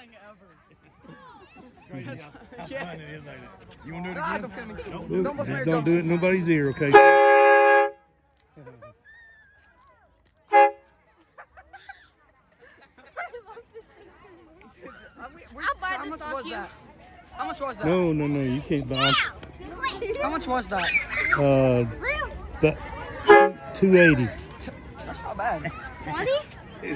thing ever. Yeah. You want to do it Ah, again? don't Don't almost made Just a don't do it in nobody's ear, okay? I'll buy How this much off was you. that? How much was that? No, you can't buy 'em. How much was that? That 280, That's not bad. 20?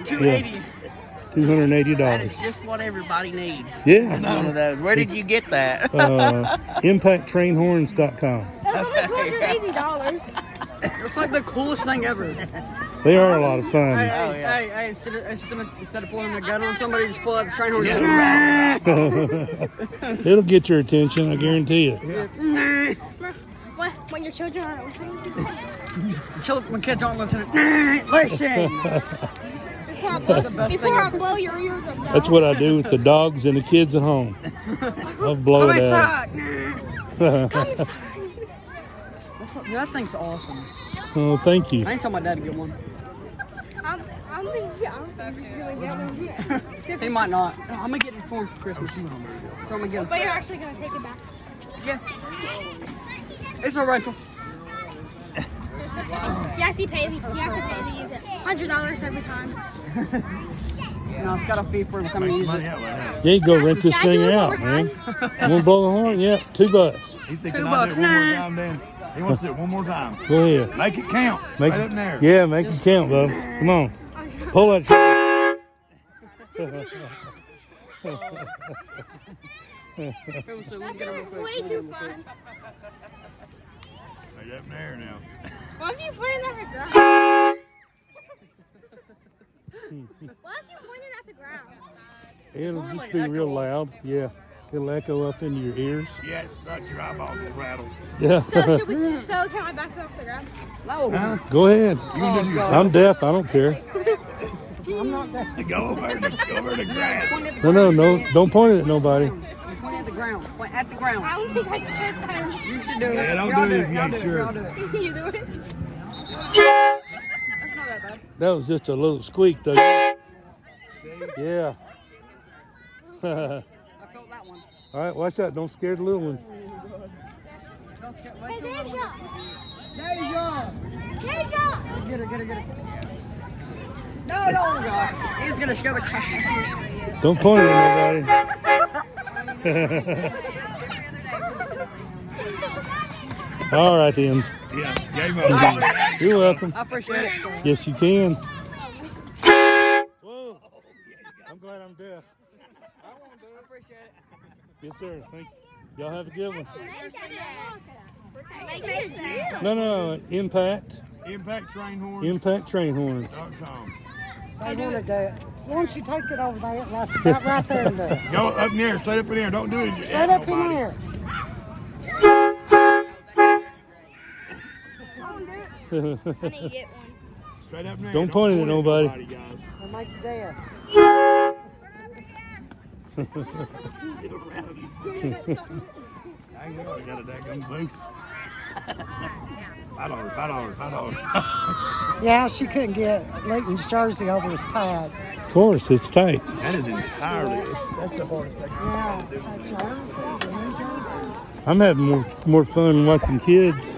280. That $280. is just what everybody needs. Yeah. It's one of those. Where did you get that? ImpactTrainhorns.com. That's only $280. It's like the coolest thing ever. They are a lot of fun. Hey, instead of pulling the gun on somebody, just pull out the train horn. It'll get your attention, I guarantee it. When your children are listening. When kids aren't listening. Listen. Before I blow your eardrum out. That's what I do with the dogs and the kids at home. I'll blow Come it out. inside. Come inside. That thing's awesome. Oh, thank you. I ain't tell my dad to get one. I don't think he's gonna get one. He might not. I'm gonna get it for him for Christmas. So I'm gonna get it. But you're actually gonna take it back. Yeah. It's a rental. You have to pay to use it. $100 every time. No, it's got a fee for every time you use it. Yeah, you go rent this Can I do thing it one out, more man. time? You want to blow the horn? Yeah, $2. He's thinking $2. I'll do it one more time, Dan. He wants to do it one more time. Go ahead. Make it count. Make Right up there. Yeah, make it count, bub. Come on. Pull that trigger. That's way too fun. Right up there now. What if you point it at the ground? What if you point it at the ground? It'll just be real loud. Yeah. It'll echo up into your ears. Yeah, it sucks. Your eyeballs will rattle. Yeah. So can I bounce it off the ground? No. Huh? Go ahead. You can I'm deaf. I don't care. I'm not that. just go over to the grass. Point at the No, ground. no. Don't point it at nobody. Point at the ground. Point at the ground. I don't think I should that. You should do it. Yeah, don't Y'all do it if you Y'all ain't do it. sure. Y'all do it. You do it? That's not that bad. That was just a little squeak, though. Yeah. All I felt that one. right, watch that. Don't scare the little one. Don't scare. Hey, Wait till Deja! Deja! Deja! Get her. No, God. He's gonna scare the crap. Don't point it at nobody. All right, then. Yeah, game over. You're welcome. I appreciate it. Yes, you can. Whoa. I'm glad I'm deaf. I appreciate it. Yes, sir. Thank you. Y'all have a good one. Make it deal. No. Impact. ImpactTrainHorns.com. ImpactTrainHorns. They wanted that. Why don't you take it over there, right there in there? Go up in there, straight up in there. Don't do it. Right up in there. I need to get one. Straight up in there. Don't point it at nobody. Guys. I'll make it there. I got a daggone booth. $5. Yeah, she couldn't get Leighton's jersey over his pads. Of course, it's tight. That is entirely. That's the hardest thing. Yeah, a jersey, a new jersey. I'm having more fun watching kids